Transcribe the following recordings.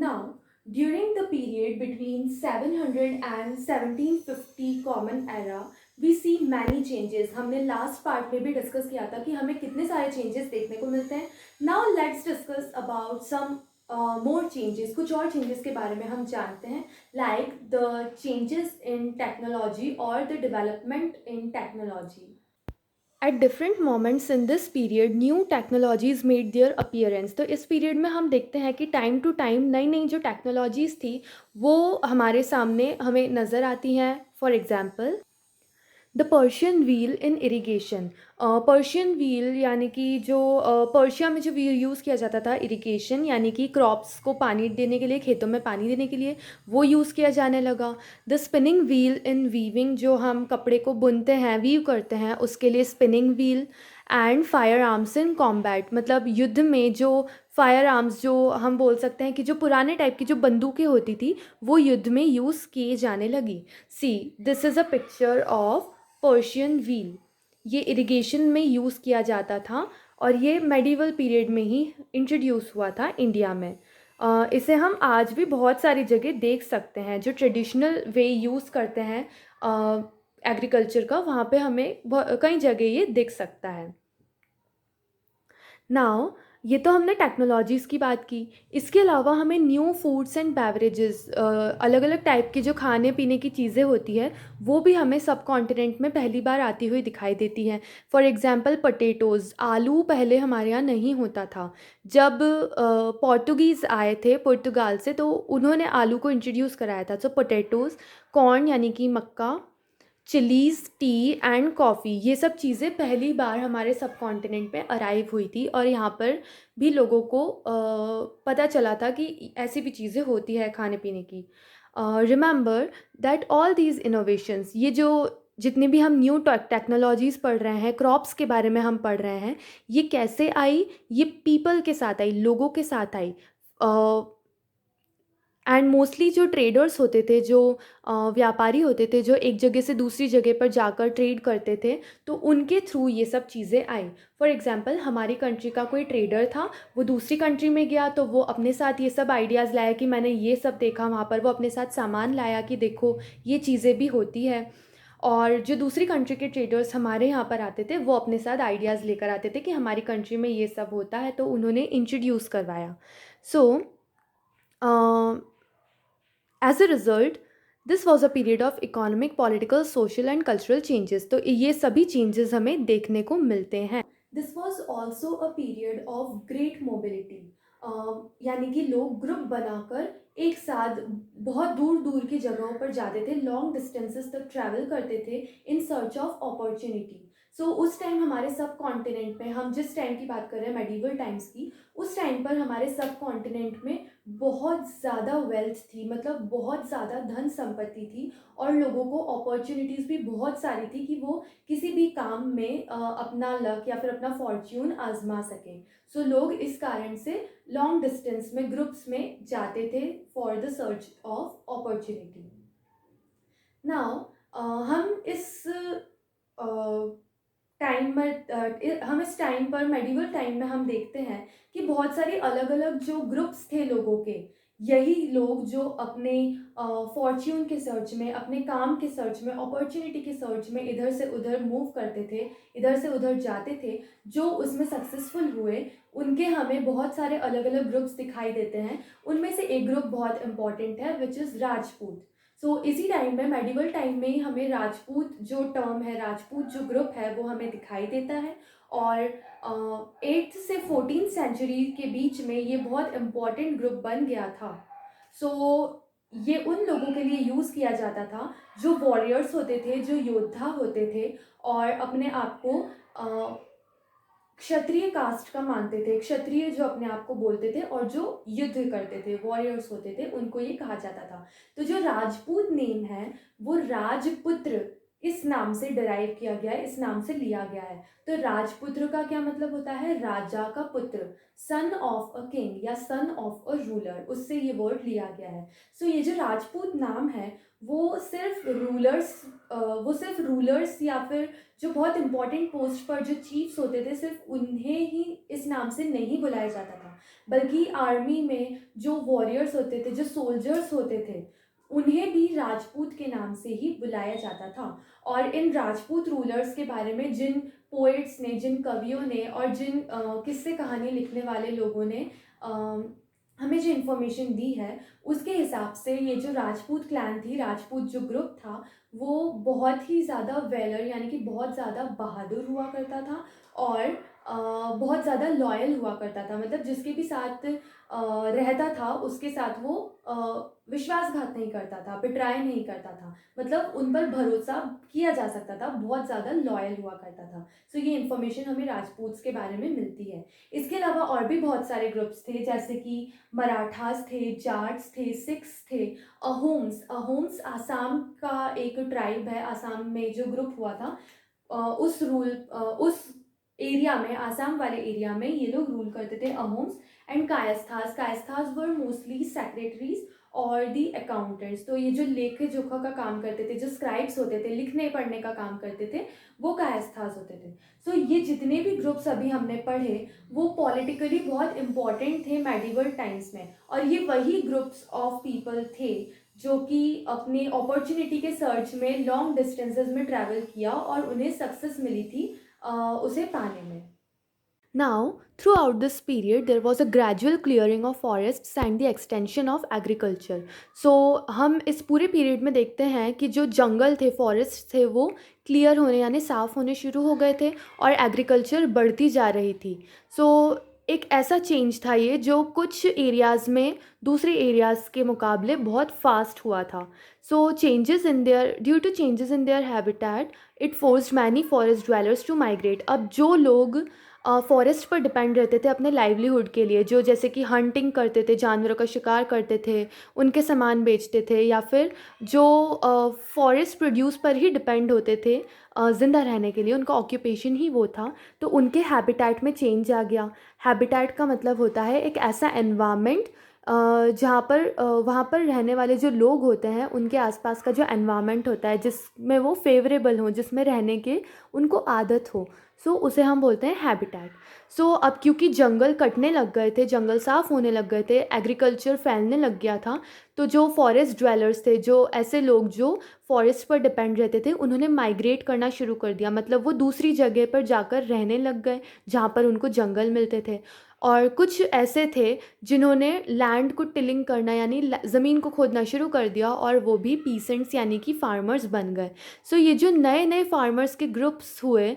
Now, during the period between 700 and 1750 Common Era, we see many changes. हमने last part में भी discuss किया था कि हमें कितने सारे चेंजेस देखने को मिलते हैं. Now let's discuss about some more changes. कुछ और चेंजेस के बारे में हम जानते हैं, like the changes in technology or the development in technology. At different moments in this period, new technologies made their appearance. तो इस पीरियड में हम देखते हैं कि टाइम टू टाइम नई नई जो टेक्नोलॉजीज़ थी वो हमारे सामने हमें नज़र आती हैं. For example, the Persian wheel in irrigation. Persian wheel यानी कि जो पर्शिया में जो व्हील यूज़ किया जाता था इरिगेशन यानी कि क्रॉप्स को पानी देने के लिए, खेतों में पानी देने के लिए, वो यूज़ किया जाने लगा. The spinning wheel in weaving, जो हम कपड़े को बुनते हैं, वीव करते हैं, उसके लिए spinning wheel. And fire arms in combat, मतलब युद्ध में जो फायर आर्म्स, जो हम बोल सकते हैं कि जो पुराने टाइप की जो बंदूकें होती थी वो युद्ध में यूज़ किए जाने लगी. See, this is a picture of Persian wheel. ये इरिगेशन में यूज़ किया जाता था और ये मेडिवल पीरियड में ही इंट्रोड्यूस हुआ था इंडिया में. इसे हम आज भी बहुत सारी जगह देख सकते हैं. जो ट्रेडिशनल वे यूज़ करते हैं एग्रीकल्चर का, वहाँ पे हमें कई जगह ये दिख सकता है. नाउ, ये तो हमने टेक्नोलॉजीज़ की बात की. इसके अलावा हमें न्यू फूड्स एंड बेवरेजेस, अलग अलग टाइप की जो खाने पीने की चीज़ें होती है वो भी हमें सब कॉन्टिनेंट में पहली बार आती हुई दिखाई देती हैं. For example potatoes. आलू पहले हमारे यहाँ नहीं होता था. जब पोर्तुगीज़ आए थे पुर्तगाल से, तो उन्होंने आलू को इंट्रोड्यूस कराया था. सो पोटैटोज़, कॉर्न यानी कि मक्का, चिलीज़, टी एंड कॉफ़ी, ये सब चीज़ें पहली बार हमारे सब कॉन्टिनेंट पे अराइव हुई थी और यहाँ पर भी लोगों को पता चला था कि ऐसी भी चीज़ें होती है खाने पीने की. Remember that all these innovations, ये जो जितनी भी हम न्यू टेक्नोलॉजीज़ पढ़ रहे हैं, क्रॉप्स के बारे में हम पढ़ रहे हैं, ये कैसे आई? ये पीपल के साथ आई, लोगों के साथ आई. एंड मोस्टली जो ट्रेडर्स होते थे, जो व्यापारी होते थे, जो एक जगह से दूसरी जगह पर जाकर ट्रेड करते थे, तो उनके थ्रू ये सब चीज़ें आई. फॉर एग्जांपल, हमारी कंट्री का कोई ट्रेडर था, वो दूसरी कंट्री में गया तो वो अपने साथ ये सब आइडियाज़ लाया कि मैंने ये सब देखा वहाँ पर. वो अपने साथ सामान लाया कि देखो ये चीज़ें भी होती है. और जो दूसरी कंट्री के ट्रेडर्स हमारे यहाँ पर आते थे वो अपने साथ आइडियाज़ लेकर आते थे कि हमारी कंट्री में ये सब होता है, तो उन्होंने इंट्रोड्यूस करवाया. So as a result, this was a period of economic, political, social and cultural changes. तो ये सभी चेंजेस हमें देखने को मिलते हैं. This was also a period of great mobility. यानी कि लोग ग्रुप बनाकर एक साथ बहुत दूर दूर की जगहों पर जाते थे, लॉन्ग डिस्टेंसेस तक ट्रैवल करते थे इन सर्च ऑफ अपॉर्चुनिटी. सो उस टाइम हमारे सब कॉन्टिनेंट में, हम जिस टाइम की बात कर रहे हैं मेडिवल टाइम्स की, उस टाइम पर हमारे सब कॉन्टिनेंट में बहुत ज़्यादा वेल्थ थी, मतलब बहुत ज़्यादा धन संपत्ति थी और लोगों को अपॉर्चुनिटीज़ भी बहुत सारी थी कि वो किसी भी काम में अपना लक या फिर अपना फॉर्च्यून आजमा सकें. सो लोग इस कारण से लॉन्ग डिस्टेंस में ग्रुप्स में जाते थे for the search of opportunity. Now, हम इस टाइम में हम इस टाइम पर मेडिवल टाइम में हम देखते हैं कि बहुत सारे अलग अलग जो ग्रुप्स थे लोगों के, यही लोग जो अपने फॉर्च्यून के सर्च में, अपने काम के सर्च में, अपॉर्चुनिटी के सर्च में इधर से उधर मूव करते थे, इधर से उधर जाते थे, जो उसमें सक्सेसफुल हुए, उनके हमें बहुत सारे अलग अलग ग्रुप्स दिखाई देते हैं. उनमें से एक ग्रुप बहुत इंपॉर्टेंट है, विच इज़ राजपूत. सो इसी टाइम में, मेडिवल टाइम में ही हमें राजपूत जो टर्म है, राजपूत जो ग्रुप है वो हमें दिखाई देता है. और 8th से 14th सेंचुरी के बीच में ये बहुत इम्पॉर्टेंट ग्रुप बन गया था. सो ये उन लोगों के लिए यूज़ किया जाता था जो वॉरियर्स होते थे, जो योद्धा होते थे और अपने आप को क्षत्रिय कास्ट का मानते थे. क्षत्रिय जो अपने आप को बोलते थे और जो युद्ध करते थे, वॉरियर्स होते थे, उनको ये कहा जाता था. तो जो राजपूत नेम है वो राजपुत्र इस नाम से डिराइव किया गया है, इस नाम से लिया गया है. तो राजपुत्र का क्या मतलब होता है? राजा का पुत्र, सन ऑफ अ किंग या सन ऑफ अ रूलर, उससे ये वर्ड लिया गया है. सो ये जो राजपूत नाम है वो सिर्फ रूलर्स या फिर जो बहुत इंपॉर्टेंट पोस्ट पर जो चीफ्स होते थे, सिर्फ उन्हें ही इस नाम से नहीं बुलाया जाता था. बल्कि आर्मी में जो वॉरियर्स होते थे, जो सोल्जर्स होते थे, उन्हें भी राजपूत के नाम से ही बुलाया जाता था। और इन राजपूत रूलर्स के बारे में जिन पोएट्स ने, जिन कवियों ने और जिन किस्से कहानी लिखने वाले लोगों ने अ, हमें जो इन्फॉर्मेशन दी है, उसके हिसाब से ये जो राजपूत क्लैन थी, राजपूत जो ग्रुप था, वो बहुत ही ज़्यादा वेलर यानी कि बहुत ज़्यादा बहादुर हुआ करता था और बहुत ज़्यादा लॉयल हुआ करता था। मतलब जिसके भी साथ रहता था उसके साथ वो विश्वासघात नहीं करता था, बिट्राई नहीं करता था, मतलब उन पर भरोसा किया जा सकता था, बहुत ज़्यादा लॉयल हुआ करता था। सो ये इन्फॉर्मेशन हमें राजपूत्स के बारे में मिलती है। इसके अलावा और भी बहुत सारे ग्रुप्स थे, जैसे कि मराठास थे, जाट्स थे, सिख्स थे, अहोम्स आसाम का एक ट्राइब है। आसाम में जो ग्रुप हुआ था उस एरिया में, आसाम वाले एरिया में ये लोग रूल करते थे, Ahoms. And Kayasthas were mostly secretaries और दी अकाउंटेंट्स। तो ये जो लेखे जोखा का काम करते थे, जो स्क्राइब्स होते थे, लिखने पढ़ने का काम करते थे, वो कायस्थास होते थे। सो ये जितने भी ग्रुप्स अभी हमने पढ़े, वो पॉलिटिकली बहुत इंपॉर्टेंट थे मेडिवल टाइम्स में। और ये वही ग्रुप्स ऑफ पीपल थे जो कि अपने अपॉर्चुनिटी के सर्च में लॉन्ग डिस्टेंसेस में ट्रैवल किया और उन्हें सक्सेस मिली थी उसे पाने में। Now, throughout this period, there was a gradual clearing of forests and the extension of agriculture. So, हम इस पूरे पीरियड में देखते हैं कि जो जंगल थे, फॉरेस्ट थे, वो क्लियर होने यानी साफ़ होने शुरू हो गए थे और एग्रीकल्चर बढ़ती जा रही थी। सो एक ऐसा चेंज था ये जो कुछ एरियाज़ में दूसरे एरियाज़ के मुकाबले बहुत फास्ट हुआ था। So changes in their due to changes in their habitat it forced many forest dwellers to migrate. अब जो लोग फॉरेस्ट पर डिपेंड रहते थे अपने लाइवलीहुड के लिए, जो जैसे कि हंटिंग करते थे, जानवरों का शिकार करते थे, उनके सामान बेचते थे, या फिर जो फॉरेस्ट प्रोड्यूस पर ही डिपेंड होते थे ज़िंदा रहने के लिए, उनका ऑक्यूपेशन ही वो था, तो उनके हैबिटेट में चेंज आ गया। हैबिटेट का मतलब होता है एक ऐसा एनवायरनमेंट जहाँ पर वहाँ पर रहने वाले जो लोग होते हैं, उनके आसपास का जो एनवायरनमेंट होता है जिसमें वो फेवरेबल हो, जिसमें रहने के उनको आदत हो, सो उसे हम बोलते हैं हैबिटेट। सो अब क्योंकि जंगल कटने लग गए थे, जंगल साफ़ होने लग गए थे, एग्रीकल्चर फैलने लग गया था, तो जो फॉरेस्ट ड्वेलर्स थे, जो ऐसे लोग जो फॉरेस्ट पर डिपेंड रहते थे, उन्होंने माइग्रेट करना शुरू कर दिया। मतलब वो दूसरी जगह पर जाकर रहने लग गए जहाँ पर उनको जंगल मिलते थे। और कुछ ऐसे थे जिन्होंने लैंड को टिलिंग करना यानी ज़मीन को खोदना शुरू कर दिया, और वो भी पीसेंट्स यानी कि फार्मर्स बन गए। सो ये जो नए नए फार्मर्स के ग्रुप्स हुए,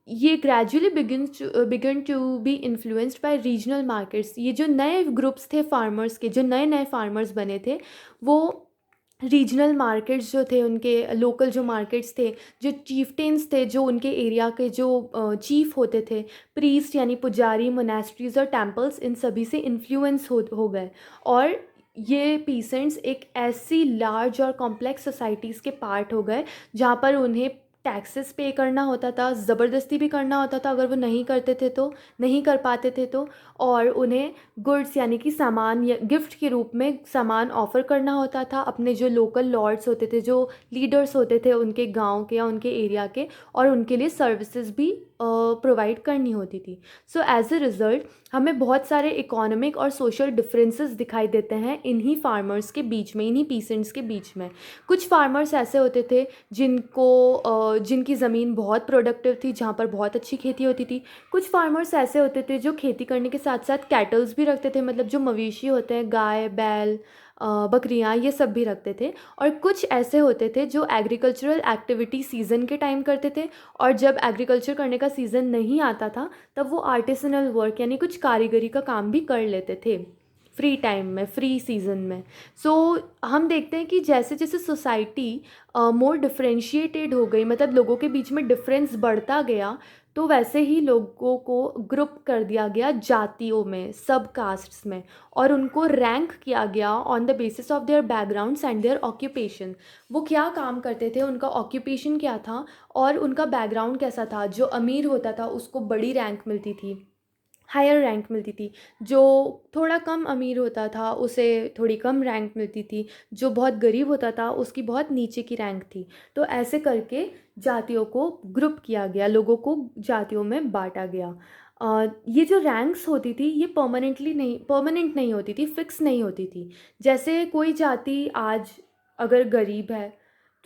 ये gradually begin to be influenced by regional markets. ये जो नए ग्रुप्स थे फार्मर्स के, जो नए नए फार्मर्स बने थे, वो रीजनल मार्केट्स जो थे, उनके लोकल जो मार्केट्स थे, जो चीफ्टेन्स थे, जो उनके एरिया के जो चीफ होते थे, प्रीस्ट यानी पुजारी, मोनेस्ट्रीज और टेम्पल्स, इन सभी से इन्फ्लुएंस हो गए। और ये पीसेंट्स एक ऐसी लार्ज और कॉम्प्लेक्स सोसाइटीज़ के पार्ट हो गए जहाँ पर उन्हें टैक्सेस पे करना होता था, ज़बरदस्ती भी करना होता था अगर वो नहीं करते थे तो, नहीं कर पाते थे तो, और उन्हें गुड्स यानी कि सामान या गिफ्ट के रूप में सामान ऑफ़र करना होता था अपने जो लोकल लॉर्ड्स होते थे, जो लीडर्स होते थे उनके गांव के या उनके एरिया के, और उनके लिए सर्विसेज भी प्रोवाइड करनी होती थी। सो एज़ अ रिज़ल्ट हमें बहुत सारे इकोनॉमिक और सोशल डिफरेंसेस दिखाई देते हैं इन्हीं फार्मर्स के बीच में, इन्हीं पीसेंट्स के बीच में। कुछ फार्मर्स ऐसे होते थे जिनकी ज़मीन बहुत प्रोडक्टिव थी, जहाँ पर बहुत अच्छी खेती होती थी। कुछ फार्मर्स ऐसे होते थे जो खेती करने के साथ साथ कैटल्स भी रखते थे, मतलब जो मवेशी होते हैं, गाय, बैल, बकरियाँ, ये सब भी रखते थे। और कुछ ऐसे होते थे जो एग्रीकल्चरल एक्टिविटी सीज़न के टाइम करते थे, और जब एग्रीकल्चर करने का सीज़न नहीं आता था तब वो आर्टिसनल वर्क यानी कुछ कारीगरी का काम भी कर लेते थे फ्री टाइम में, फ्री सीज़न में। सो हम देखते हैं कि जैसे जैसे सोसाइटी मोर डिफ्रेंशिएटेड हो गई, मतलब लोगों के बीच में डिफरेंस बढ़ता गया, तो वैसे ही लोगों को ग्रुप कर दिया गया जातियों में, सब कास्ट्स में, और उनको रैंक किया गया on the basis of their backgrounds and their occupation. वो क्या काम करते थे, उनका ऑक्यूपेशन क्या था और उनका बैकग्राउंड कैसा था। जो अमीर होता था उसको बड़ी रैंक मिलती थी, हायर रैंक मिलती थी। जो थोड़ा कम अमीर होता था उसे थोड़ी कम रैंक मिलती थी। जो बहुत गरीब होता था उसकी बहुत नीचे की रैंक थी। तो ऐसे करके जातियों को ग्रुप किया गया, लोगों को जातियों में बांटा गया। ये जो रैंक्स होती थी ये परमानेंट नहीं होती थी, फिक्स नहीं होती थी। जैसे कोई जाति आज अगर गरीब है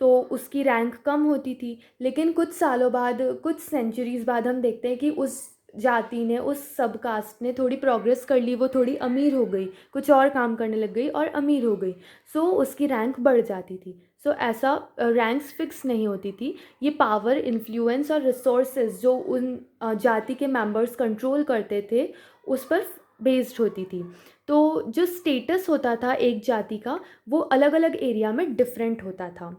तो उसकी रैंक कम होती थी, लेकिन कुछ सालों बाद, कुछ सेंचुरीज़ बाद हम देखते हैं कि उस जाति ने, उस सब कास्ट ने थोड़ी प्रोग्रेस कर ली, वो थोड़ी अमीर हो गई, कुछ और काम करने लग गई और अमीर हो गई। सो उसकी रैंक बढ़ जाती थी। सो ऐसा रैंक्स फिक्स नहीं होती थी। ये पावर, इन्फ्लुएंस और रिसोर्सेज जो उन जाति के मेंबर्स कंट्रोल करते थे उस पर बेस्ड होती थी। तो जो स्टेटस होता था एक जाति का वो अलग अलग एरिया में डिफरेंट होता था।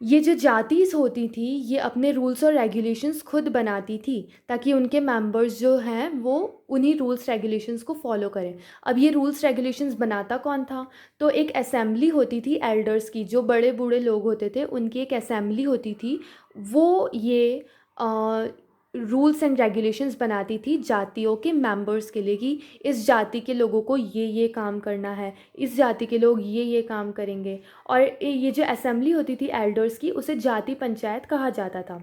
ये जो जातिज़ होती थी ये अपने रूल्स और रेगुलेशंस खुद बनाती थी ताकि उनके मेंबर्स जो हैं वो उन्हीं रूल्स रेगुलेशंस को फॉलो करें। अब ये रूल्स रेगुलेशंस बनाता कौन था? तो एक असेंबली होती थी एल्डर्स की, जो बड़े बूढ़े लोग होते थे उनकी एक असेंबली होती थी। वो ये रूल्स एंड रेगुलेशंस बनाती थी जातियों के मेंबर्स के लिए कि इस जाति के लोगों को ये काम करना है, इस जाति के लोग ये काम करेंगे। और ये जो असेंबली होती थी एल्डर्स की उसे जाति पंचायत कहा जाता था।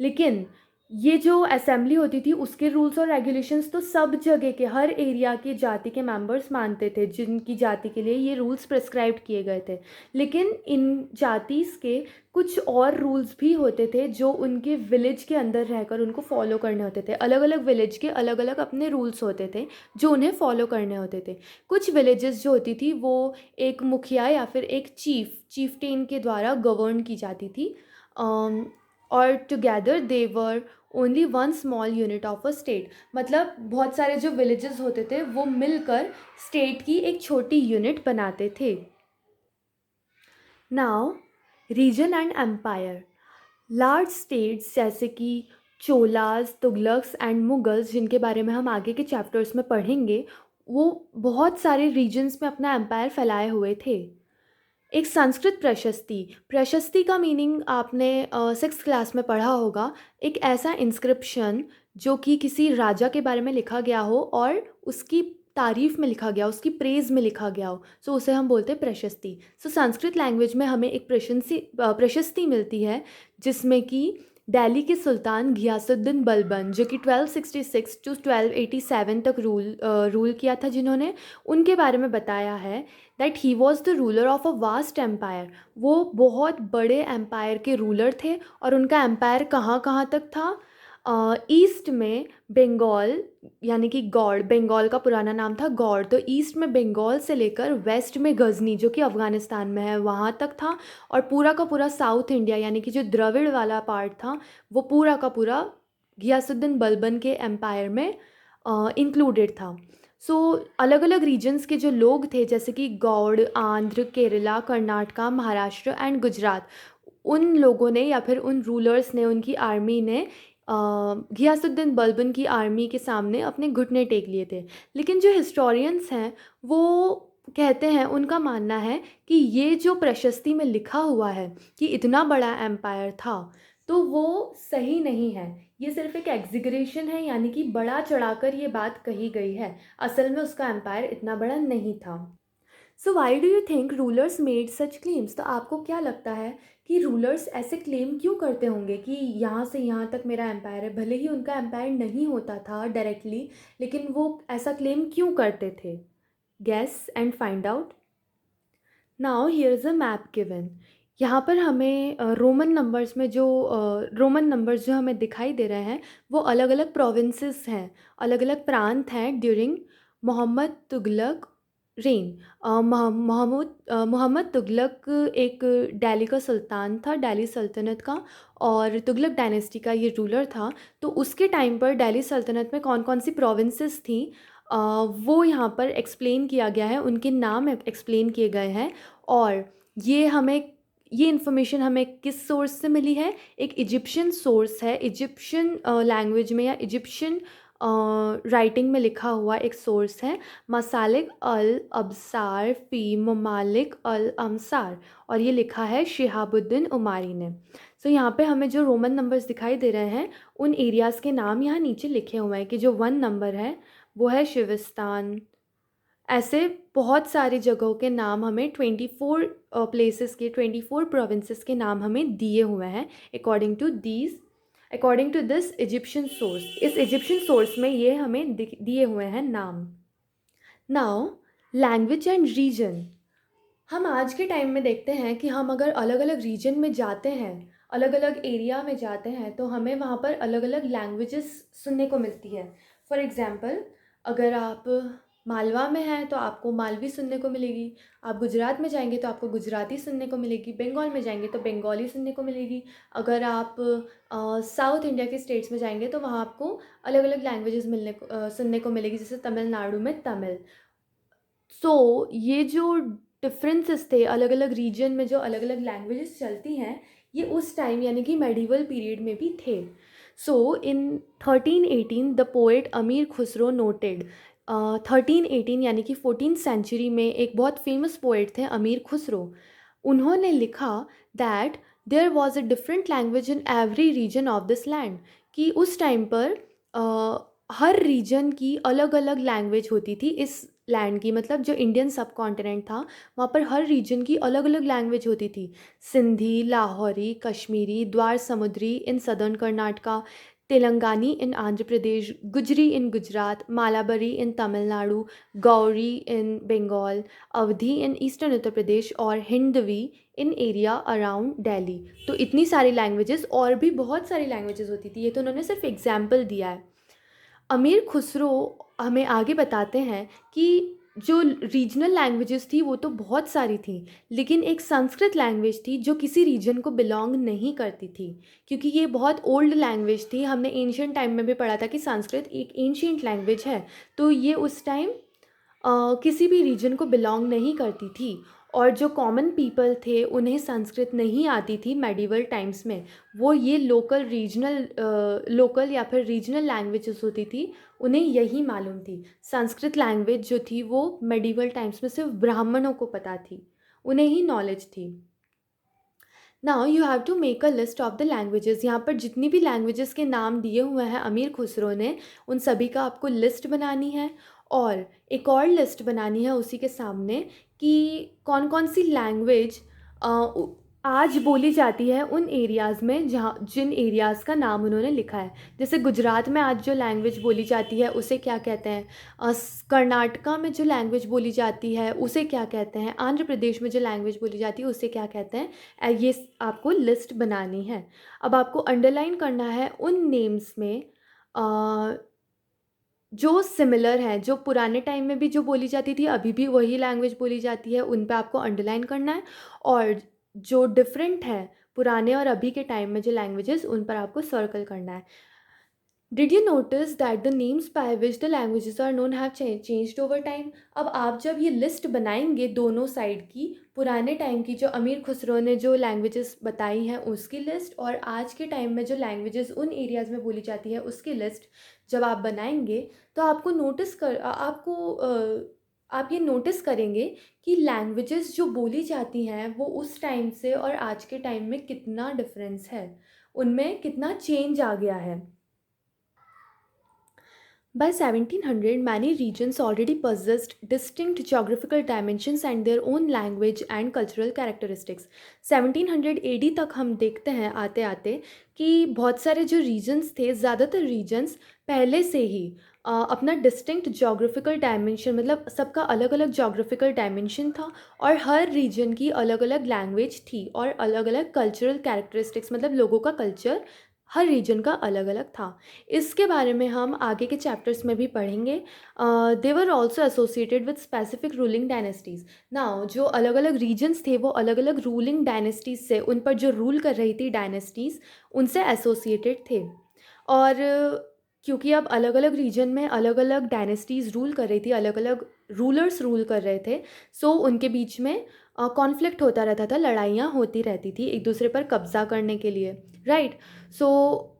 लेकिन ये जो असेंबली होती थी उसके रूल्स और रेगुलेशंस तो सब जगह के, हर एरिया के जाति के मेंबर्स मानते थे, जिनकी जाति के लिए ये रूल्स प्रिस्क्राइब किए गए थे। लेकिन इन जातिस के कुछ और रूल्स भी होते थे जो उनके विलेज के अंदर रहकर उनको फॉलो करने होते थे। अलग अलग विलेज के अलग अलग अपने रूल्स होते थे जो उन्हें फॉलो करने होते थे। कुछ विलेजेस जो होती थी वो एक मुखिया या फिर एक चीफटेन के द्वारा गवर्न की जाती थी, और together they were only one small unit of a state. मतलब बहुत सारे जो विलेजेस होते थे वो मिलकर स्टेट की एक छोटी यूनिट बनाते थे। Now region and empire. Large states जैसे कि चोलास, तुगलक्स एंड मुगल्स, जिनके बारे में हम आगे के चैप्टर्स में पढ़ेंगे, वो बहुत सारे रीजन्स में अपना एम्पायर फैलाए हुए थे। एक संस्कृत प्रशस्ति, प्रशस्ति का मीनिंग आपने सिक्स क्लास में पढ़ा होगा। एक ऐसा इंस्क्रिप्शन जो कि किसी राजा के बारे में लिखा गया हो और उसकी तारीफ में लिखा गया हो, उसकी प्रेज में लिखा गया हो, सो उसे हम बोलते हैं प्रशस्ति। सो संस्कृत लैंग्वेज में हमें एक प्रशस्ति मिलती है जिसमें कि दिल्ली के सुल्तान घियासुद्दीन बलबन, जो कि 1266 टू 1287 तक रूल किया था, जिन्होंने, उनके बारे में बताया है that he was the ruler of a vast empire. वो बहुत बड़े एम्पायर के रूलर थे और उनका एम्पायर कहाँ कहाँ तक था? ईस्ट में बंगाल, यानी कि गौड़, बंगाल का पुराना नाम था गौड़, तो ईस्ट में बंगाल से लेकर वेस्ट में गजनी जो कि अफ़गानिस्तान में है वहाँ तक था। और पूरा का पूरा साउथ इंडिया यानी कि जो द्रविड़ वाला पार्ट था वो पूरा का पूरा घियासुद्दीन बलबन के एम्पायर में इंक्लूडेड था। सो अलग अलग रीजन्स के जो लोग थे जैसे कि गौड़, आंध्र, केरला, कर्नाटका, महाराष्ट्र एंड गुजरात, उन लोगों ने या फिर उन रूलर्स ने, उनकी आर्मी ने घियासुद्दीन बलबन की आर्मी के सामने अपने घुटने टेक लिए थे। लेकिन जो हिस्टोरियंस हैं वो कहते हैं, उनका मानना है कि ये जो प्रशस्ति में लिखा हुआ है कि इतना बड़ा एम्पायर था, तो वो सही नहीं है। ये सिर्फ एक एग्जिग्रेशन है, यानी कि बड़ा चढ़ाकर ये बात कही गई है। असल में उसका एम्पायर इतना बड़ा नहीं था। So why do you think rulers made such claims? तो आपको क्या लगता है कि रूलर्स ऐसे क्लेम क्यों करते होंगे कि यहाँ से यहाँ तक मेरा एम्पायर है? भले ही उनका एम्पायर नहीं होता था डायरेक्टली, लेकिन वो ऐसा क्लेम क्यों करते थे? Guess and find out. Now here is a map given. यहाँ पर हमें रोमन नंबर्स में जो रोमन नंबर्स जो हमें दिखाई दे रहे हैं वो अलग अलग प्रोविंसेस हैं, अलग अलग प्रांत हैं ड्यूरिंग मोहम्मद तुगलक रेन। मोहम्मद तुगलक एक दिल्ली का सुल्तान था, दिल्ली सल्तनत का, और तुगलक डायनेस्टी का ये रूलर था। तो उसके टाइम पर दिल्ली सल्तनत में कौन कौन सी प्रोविंसेस थी वो यहाँ पर एक्सप्लेन किया गया है, उनके नाम एक्सप्लेन किए गए हैं। और ये इन्फॉर्मेशन हमें किस सोर्स से मिली है? एक इजिप्शियन सोर्स है, इजिप्शियन लैंग्वेज में या इजिप्शियन राइटिंग में लिखा हुआ एक सोर्स है, मसालिक अल अब्सार फ़ी ममालिक अल अमसार, और ये लिखा है शिहाबुद्दीन उमारी ने। सो यहाँ पे हमें जो रोमन नंबर्स दिखाई दे रहे हैं उन एरियाज़ के नाम यहाँ नीचे लिखे हुए हैं कि जो 1 नंबर है वो है शिविस्तान। ऐसे बहुत सारी जगहों के नाम हमें 24 प्लेसेस के, 24 प्रोविंसेस के नाम हमें दिए हुए हैं according to these according to this Egyptian source, इस इजिप्शियन सोर्स में ये हमें दिए हुए हैं नाम। Now language and region. हम आज के टाइम में देखते हैं कि हम अगर अलग अलग रीजन में जाते हैं, अलग अलग एरिया में जाते हैं, तो हमें वहाँ पर अलग अलग लैंग्वेजेस सुनने को मिलती है। फॉर एग्ज़ाम्पल, अगर आप मालवा में हैं तो आपको मालवी सुनने को मिलेगी, आप गुजरात में जाएंगे तो आपको गुजराती सुनने को मिलेगी, बंगाल में जाएंगे तो बंगाली सुनने को मिलेगी, अगर आप साउथ इंडिया के स्टेट्स में जाएंगे तो वहाँ आपको अलग अलग लैंग्वेजेस सुनने को मिलेगी, जैसे तमिलनाडु में तमिल। ये जो डिफरेंसेस थे अलग अलग रीजन में, जो अलग अलग लैंग्वेजेस चलती हैं, ये उस टाइम यानी कि मेडिवल पीरियड में भी थे। इन 1318 द पोएट अमीर खुसरो नोटेड, 1318 यानी कि 14th सेंचुरी में एक बहुत फेमस पोएट थे अमीर खुसरो। उन्होंने लिखा that there was a different language in every region of this land, कि उस टाइम पर हर रीजन की अलग अलग लैंग्वेज होती थी इस लैंड की, मतलब जो इंडियन सब कॉन्टिनेंट था वहाँ पर हर रीजन की अलग अलग लैंग्वेज होती थी। सिंधी, लाहौरी, कश्मीरी, द्वार समुद्री इन सदर्न कर्नाटका, तेलंगानी इन आंध्र प्रदेश, गुजरी इन गुजरात, मालाबरी इन तमिलनाडु, गौरी इन बंगाल, अवधी इन ईस्टर्न उत्तर प्रदेश और हिंदवी इन एरिया अराउंड दिल्ली। तो इतनी सारी लैंग्वेजेस, और भी बहुत सारी लैंग्वेजेस होती थी। ये तो उन्होंने सिर्फ एग्जाम्पल दिया है। अमीर खुसरो हमें आगे बताते हैं कि जो रीजनल लैंग्वेजेस थी वो तो बहुत सारी थी, लेकिन एक संस्कृत लैंग्वेज थी जो किसी रीजन को बिलोंग नहीं करती थी, क्योंकि ये बहुत ओल्ड लैंग्वेज थी। हमने एंशियंट टाइम में भी पढ़ा था कि संस्कृत एक एंशियंट लैंग्वेज है, तो ये उस टाइम किसी भी रीजन को बिलोंग नहीं करती थी। और जो कॉमन पीपल थे उन्हें संस्कृत नहीं आती थी मेडिवल टाइम्स में, वो ये लोकल या फिर रीजनल लैंग्वेजेस होती थी, उन्हें यही मालूम थी। संस्कृत लैंग्वेज जो थी वो मेडिवल टाइम्स में सिर्फ ब्राह्मणों को पता थी, उन्हें ही नॉलेज थी। Now you have to make a list of the languages. यहाँ पर जितनी भी लैंग्वेजेस के नाम दिए हुए हैं अमीर खुसरो ने, उन सभी का आपको लिस्ट बनानी है, और एक और लिस्ट बनानी है उसी के सामने कि कौन कौन सी लैंग्वेज आज बोली जाती है उन एरियाज़ में जहाँ जिन एरियाज़ का नाम उन्होंने लिखा है। जैसे गुजरात में आज जो लैंग्वेज बोली जाती है उसे क्या कहते हैं, कर्नाटका में जो लैंग्वेज बोली जाती है उसे क्या कहते हैं, आंध्र प्रदेश में जो लैंग्वेज बोली जाती है उसे क्या कहते हैं, ये आपको लिस्ट बनानी है। अब आपको अंडरलाइन करना है उन नेम्स में जो सिमिलर हैं, जो पुराने टाइम में भी जो बोली जाती थी अभी भी वही लैंग्वेज बोली जाती है, उन पे आपको अंडरलाइन करना है। और जो डिफरेंट है पुराने और अभी के टाइम में जो लैंग्वेजेस, उन पर आपको सर्कल करना है। Did you notice that the names by which the languages are known have changed over time. अब आप जब ये लिस्ट बनाएंगे दोनों साइड की, पुराने टाइम की जो अमीर खुसरो ने जो लैंग्वेजेस बताई हैं उसकी लिस्ट, और आज के टाइम में जो लैंग्वेजेस उन एरियाज़ में बोली जाती है उसकी लिस्ट जब आप बनाएंगे, तो आपको आप ये नोटिस करेंगे कि लैंग्वेजेस जो बोली जाती हैं वो उस टाइम से और आज के टाइम में कितना डिफरेंस है, उनमें कितना चेंज आ गया है। By 1700, many regions already possessed distinct geographical dimensions and their own language and cultural characteristics. 1700 AD तक हम देखते हैं आते आते कि बहुत सारे जो रीजन्स थे, ज़्यादातर रीजन्स पहले से ही अपना डिस्टिंक्ट जोग्राफिकल डायमेंशन, मतलब सबका अलग अलग जोग्राफिकल डायमेंशन था, और हर रीजन की अलग अलग लैंग्वेज थी और अलग अलग कल्चरल कैरेक्टरिस्टिक्स, मतलब लोगों का कल्चर हर रीजन का अलग अलग था। इसके बारे में हम आगे के चैप्टर्स में भी पढ़ेंगे। They were also associated with specific ruling dynasties. Now जो अलग अलग रीजन्स थे वो अलग अलग रूलिंग डायनेस्टीज़ से, उन पर जो रूल कर रही थी डायनेस्टीज़, उनसे एसोसिएटेड थे। और क्योंकि अब अलग अलग रीजन में अलग अलग डायनेस्टीज़ रूल कर रही थी, अलग अलग रूलर्स रूल कर रहे थे, उनके बीच में कॉन्फ्लिक्ट होता रहता था, लड़ाइयाँ होती रहती थी एक दूसरे पर कब्ज़ा करने के लिए, राइट।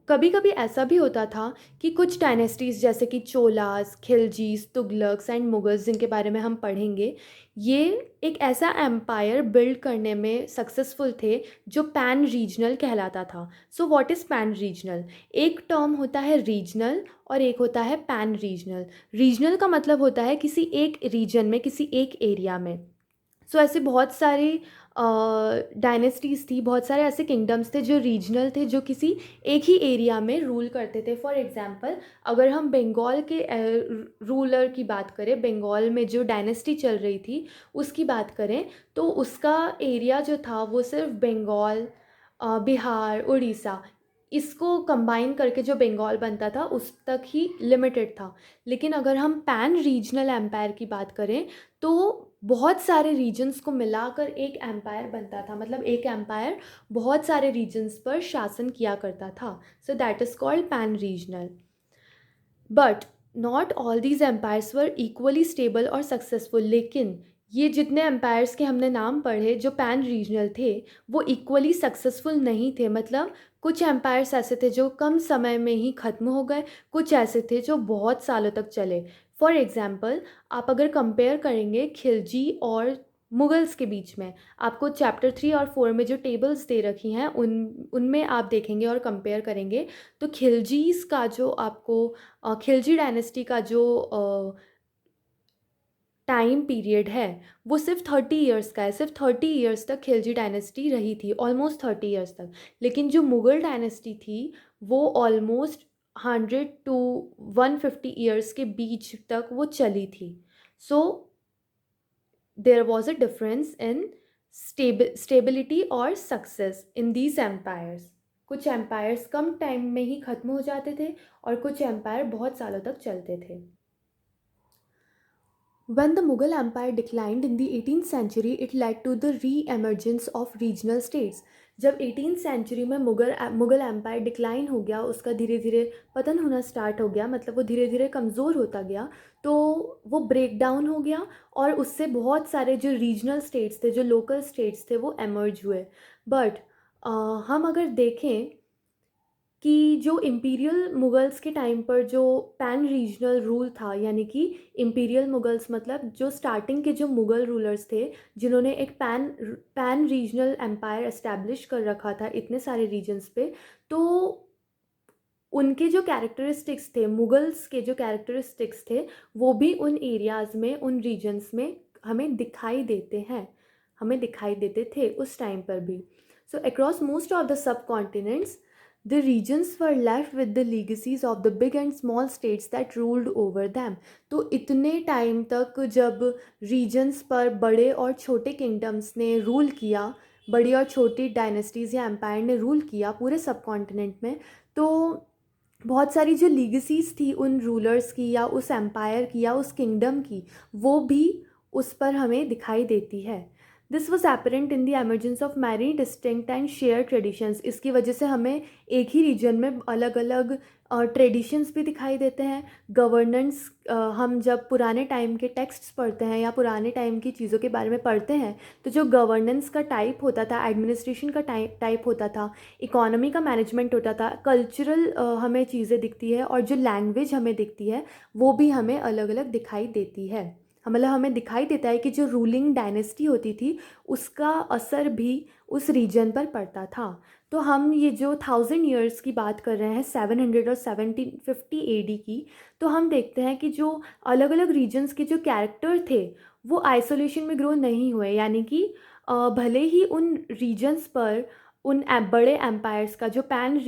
कभी कभी ऐसा भी होता था कि कुछ डायनेस्टीज़ जैसे कि चोलास, खिलजीज, तुगलक्स एंड मुगल्स, जिनके बारे में हम पढ़ेंगे, ये एक ऐसा एम्पायर बिल्ड करने में सक्सेसफुल थे जो पैन रीजनल कहलाता था। What is pan regional? एक टर्म होता है रीजनल और एक होता है पैन रीजनल। रीजनल का मतलब होता है किसी एक रीजन में, किसी एक एरिया में। सो ऐसे बहुत सारे डायनेस्टीज़ थी, बहुत सारे ऐसे किंगडम्स थे जो रीजनल थे, जो किसी एक ही एरिया में रूल करते थे। फॉर एग्ज़ाम्पल, अगर हम बंगाल के रूलर की बात करें, बंगाल में जो डायनेस्टी चल रही थी उसकी बात करें, तो उसका एरिया जो था वो सिर्फ बंगाल, बिहार, उड़ीसा, इसको कंबाइन करके जो बंगाल बनता था उस तक ही लिमिटेड था। लेकिन अगर हम पैन रीजनल एम्पायर की बात करें, तो बहुत सारे रीजन्स को मिलाकर एक एम्पायर बनता था, मतलब एक एम्पायर बहुत सारे रीजन्स पर शासन किया करता था। So that is called pan regional. But not all these empires were equally stable और सक्सेसफुल। लेकिन ये जितने एम्पायर्स के हमने नाम पढ़े जो पैन रीजनल थे, वो इक्वली सक्सेसफुल नहीं थे। मतलब कुछ एम्पायर्स ऐसे थे जो कम समय में ही ख़त्म हो गए, कुछ ऐसे थे जो बहुत सालों तक चले। फॉर एग्ज़ाम्पल, आप अगर कंपेयर करेंगे खिलजी और मुगल्स के बीच में, आपको चैप्टर 3 और 4 में जो टेबल्स दे रखी हैं उनमें आप देखेंगे और कंपेयर करेंगे, तो खिलजीज़ का जो आपको खिलजी डायनेस्टी का जो टाइम पीरियड है वो सिर्फ 30 ईयर्स का है। सिर्फ 30 ईयर्स तक खिलजी डायनेस्टी रही थी, ऑलमोस्ट 30 ईयर्स तक। लेकिन जो मुग़ल डायनेस्टी थी वो ऑलमोस्ट 100 to 150 ईयर्स के बीच तक वो चली थी। So there was a difference in stability और सक्सेस इन दीज एम्पायर्स। कुछ एम्पायर्स कम टाइम में ही ख़त्म हो जाते थे और कुछ एम्पायर बहुत सालों तक चलते थे। When the Mughal Empire declined in the 18th century, it led to the re-emergence of regional states. जब 18th सेंचुरी में मुग़ल एम्पायर डिक्लाइन हो गया, उसका धीरे धीरे पतन होना स्टार्ट हो गया, मतलब वो धीरे धीरे कमज़ोर होता गया, तो वो ब्रेक डाउन हो गया और उससे बहुत सारे जो रीजनल स्टेट्स थे, जो लोकल स्टेट्स थे, वो एमर्ज हुए। बट हम अगर देखें कि जो इम्पीरियल मुगल्स के टाइम पर जो पैन रीजनल रूल था, यानी कि इम्पीरियल मुगल्स मतलब जो स्टार्टिंग के जो मुग़ल रूलर्स थे, जिन्होंने एक पैन रीजनल एम्पायर एस्टैब्लिश कर रखा था इतने सारे रीजन्स पे, तो उनके जो कैरेक्टरिस्टिक्स थे, मुगल्स के जो कैरेक्टरिस्टिक्स थे, वो भी उन एरियाज़ में, उन रीजन्स में हमें दिखाई देते हैं, हमें दिखाई देते थे उस टाइम पर भी। So across most of the subcontinents, the regions were left with the legacies of the big and small states that ruled over them. तो इतने टाइम तक जब रीजन्स पर बड़े और छोटे किंगडम्स ने रूल किया, बड़ी और छोटी डायनेस्टीज़ या एम्पायर ने रूल किया पूरे सब कॉन्टिनेंट में, तो बहुत सारी जो लीगेसीज़ थी उन रूलर्स की या उस एम्पायर की या उस किंगडम की, वो भी उस पर हमें दिखाई देती है। This was apparent in the emergence of many distinct and share traditions. इसकी वजह से हमें एक ही रीजन में अलग अलग ट्रेडिशंस भी दिखाई देते हैं। गवर्नेंस, हम जब पुराने टाइम के टेक्स्ट्स पढ़ते हैं या पुराने टाइम की चीज़ों के बारे में पढ़ते हैं, तो जो गवर्नेंस का टाइप होता था, एडमिनिस्ट्रेशन का टाइप होता था, इकोनॉमी का मैनेजमेंट होता था, कल्चरल हमें चीज़ें दिखती है, और जो लैंग्वेज हमें दिखती है वो भी हमें अलग अलग दिखाई देती है। मतलब हमें दिखाई देता है कि जो रूलिंग डायनेस्टी होती थी उसका असर भी उस रीजन पर पड़ता था। तो हम ये जो 1000 ईयर्स की बात कर रहे हैं, 700 और 1750 AD की, तो हम देखते हैं कि जो अलग अलग रीजन्स के जो कैरेक्टर थे वो आइसोलेशन में ग्रो नहीं हुए। यानी कि भले ही उन रीजन्स पर उन बड़े एम्पायर्स का जो पैन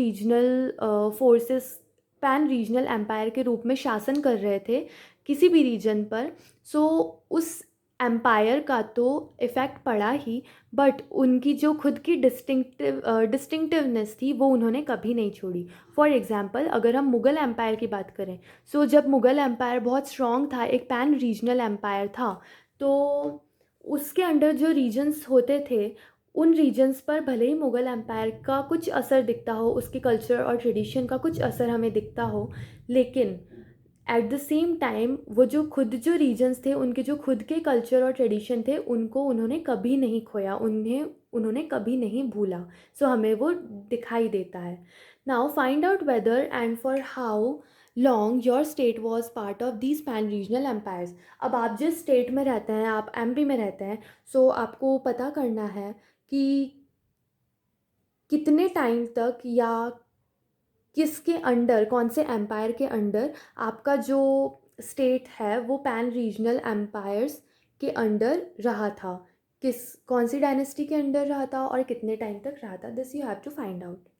रीजनल एम्पायर के रूप में शासन कर रहे थे किसी भी रीजन पर, सो उस एम्पायर का तो इफ़ेक्ट पड़ा ही, बट उनकी जो खुद की डिस्टिंक्टिवनेस थी वो उन्होंने कभी नहीं छोड़ी। फॉर एग्ज़ाम्पल, अगर हम मुग़ल एम्पायर की बात करें, सो जब मुग़ल एम्पायर बहुत स्ट्रॉन्ग था, एक पैन रीजनल एम्पायर था, तो उसके अंडर जो रीजन्स होते थे, उन रीजन्स पर भले ही मुग़ल एम्पायर का कुछ असर दिखता हो, उसके कल्चर और ट्रेडिशन का कुछ असर हमें दिखता हो, लेकिन एट द सेम टाइम वो जो रीजन्स थे, उनके जो खुद के कल्चर और ट्रेडिशन थे, उनको उन्होंने कभी नहीं खोया, उन्होंने कभी नहीं भूला। सो हमें वो दिखाई देता है। Now find out whether and for how long your state was part of these pan regional empires. अब आप जिस स्टेट में रहते हैं, आप एमपी में रहते हैं, सो आपको पता करना है कि कितने टाइम तक या किसके अंडर, कौन से एम्पायर के अंडर आपका जो स्टेट है वो पैन रीजनल एम्पायर्स के अंडर रहा था। किस कौन सी डायनेस्टी के अंडर रहा था और कितने टाइम तक रहा था, this you have to find out.